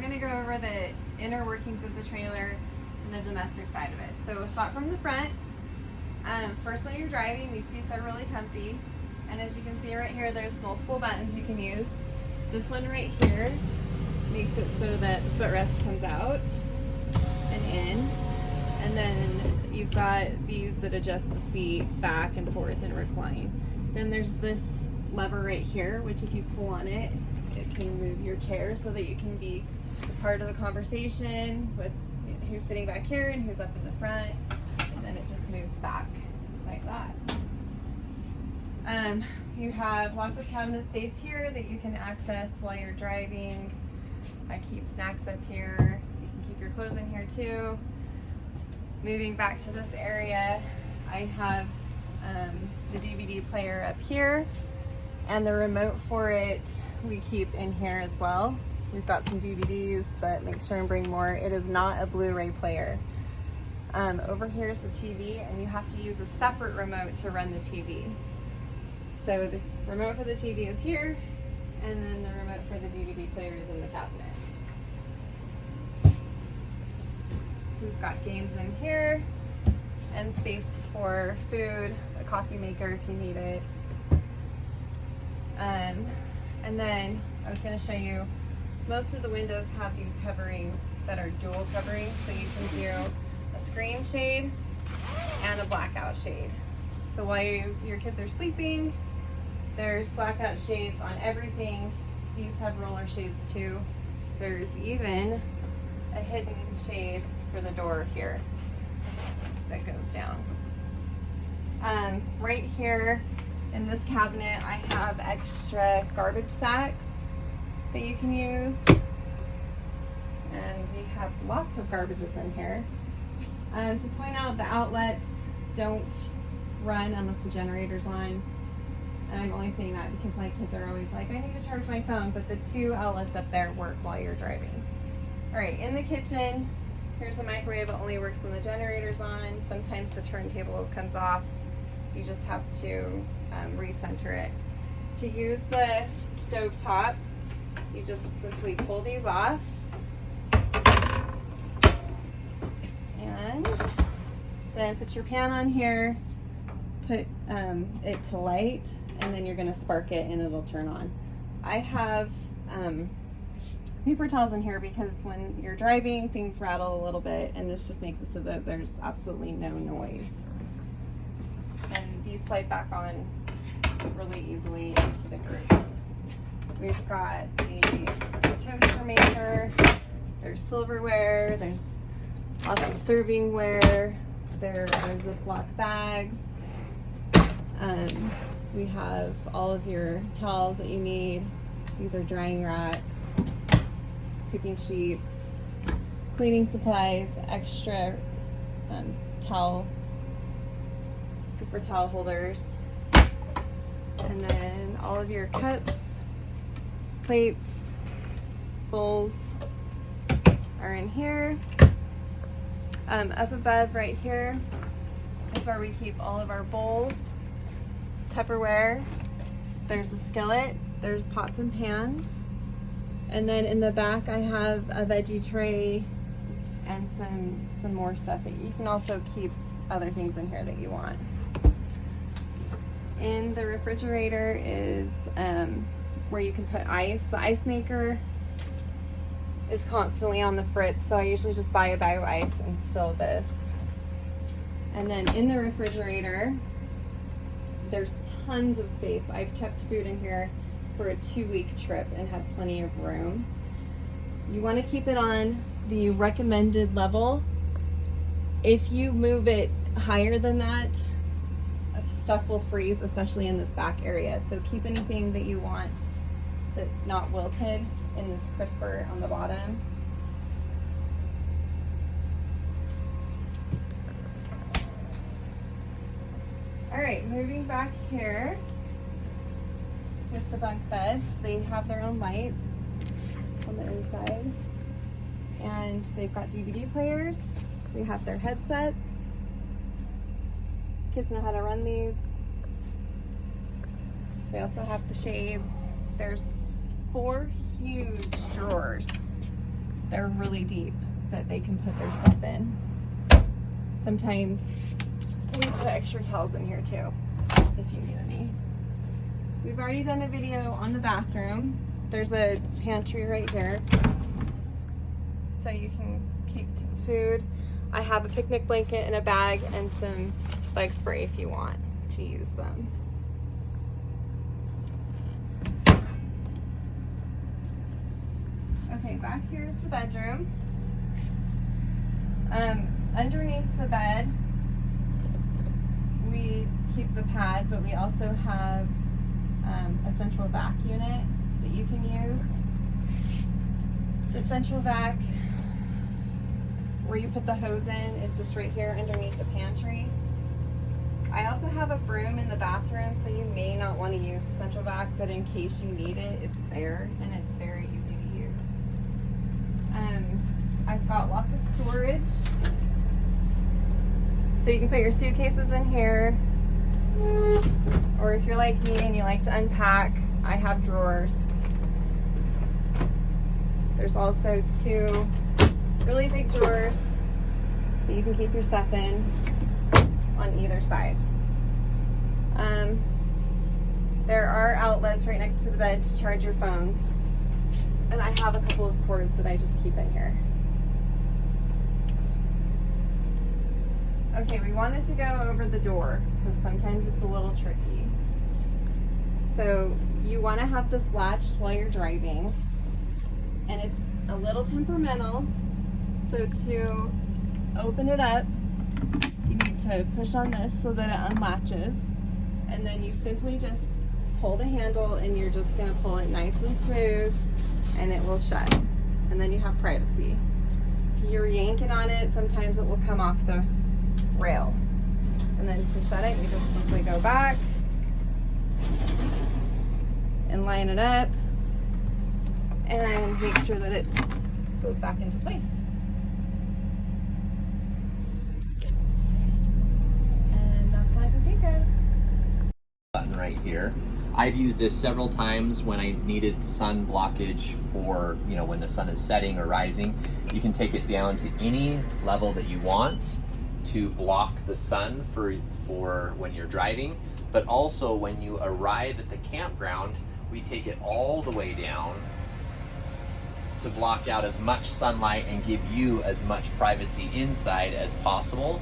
gonna go over the inner workings of the trailer and the domestic side of it. So shot from the front. First, when you're driving, these seats are really comfy. And as you can see right here, there's multiple buttons you can use. This one right here makes it so that the footrest comes out and in. And then you've got these that adjust the seat back and forth and recline. Then there's this lever right here, which if you pull on it, it can move your chair so that you can be part of the conversation with who's sitting back here and who's up in the front. And then it just moves back like that. You have lots of cabinet space here that you can access while you're driving. I keep snacks up here. You can keep your clothes in here too. Moving back to this area, I have the DVD player up here, and the remote for it we keep in here as well. We've got some DVDs, but make sure and bring more. It is not a Blu-ray player. Over here is the TV, and you have to use a separate remote to run the TV. So the remote for the TV is here, and then the remote for the DVD player is in the cabinet. We've got games in here, and space for food, a coffee maker if you need it. And then I was going to show you, most of the windows have these coverings that are dual coverings, so you can do a screen shade and a blackout shade. So while your kids are sleeping, there's blackout shades on everything. These have roller shades too. There's even a hidden shade for the door here that goes down. Right here in this cabinet, I have extra garbage sacks that you can use. And we have lots of garbages in here. To point out, the outlets don't run unless the generator's on. And I'm only saying that because my kids are always like, I need to charge my phone, but the two outlets up there work while you're driving. All right, in the kitchen, here's a microwave. It only works when the generator's on. Sometimes the turntable comes off. You just have to recenter it. To use the stove top, you just simply pull these off. And then put your pan on here, put it to light, and then you're gonna spark it and it'll turn on. I have paper towels in here because when you're driving, things rattle a little bit, and this just makes it so that there's absolutely no noise. And these slide back on really easily into the grooves. We've got the toaster maker, there's silverware, there's lots of servingware, there are Ziploc bags. We have all of your towels that you need. These are drying racks, cooking sheets, cleaning supplies, extra paper towel holders, and then all of your cups, plates, bowls are in here. Up above right here is where we keep all of our bowls, Tupperware. There's a skillet, there's pots and pans, and then in the back I have a veggie tray and some more stuff that you can also keep other things in here that you want. In the refrigerator is where you can put ice. The ice maker is constantly on the fritz, so I usually just buy a bag of ice and fill this. And then in the refrigerator, there's tons of space. I've kept food in here for a 2-week trip and had plenty of room. You want to keep it on the recommended level. If you move it higher than that, stuff will freeze, especially in this back area. So keep anything that you want that not wilted in this crisper on the bottom. All right, moving back here with the bunk beds, they have their own lights on the inside, and they've got DVD players. They have their headsets. Kids know how to run these. They also have the shades. There's 4 huge drawers they're really deep that they can put their stuff in. Sometimes we put extra towels in here too, if you need any. We've already done a video on the bathroom. There's a pantry right here, so you can keep food. I have a picnic blanket in a bag and some bug spray if you want to use them. Okay, back here is the bedroom. Underneath the bed, we keep the pad, but we also have a central vac unit that you can use. The central vac, where you put the hose in, is just right here underneath the pantry. I also have a broom in the bathroom, so you may not want to use the central vac, but in case you need it, it's there and it's very easy to use. I've got lots of storage. So you can put your suitcases in here, or if you're like me and you like to unpack, I have drawers. There's also 2 really big drawers that you can keep your stuff in on either side. There are outlets right next to the bed to charge your phones, and I have a couple of cords that I just keep in here. Okay, we wanted to go over the door because sometimes it's a little tricky. So you want to have this latched while you're driving, and it's a little temperamental. So to open it up, you need to push on this so that it unlatches, and then you simply just pull the handle, and you're just going to pull it nice and smooth, and it will shut, and then you have privacy. If you're yanking on it, sometimes it will come off the rail, and then to shut it, you just simply go back and line it up and make sure that it goes back into place. And that's all I can think of. Button right here. I've used this several times when I needed sun blockage for, when the sun is setting or rising. You can take it down to any level that you want to block the sun for when you're driving, but also when you arrive at the campground, we take it all the way down to block out as much sunlight and give you as much privacy inside as possible.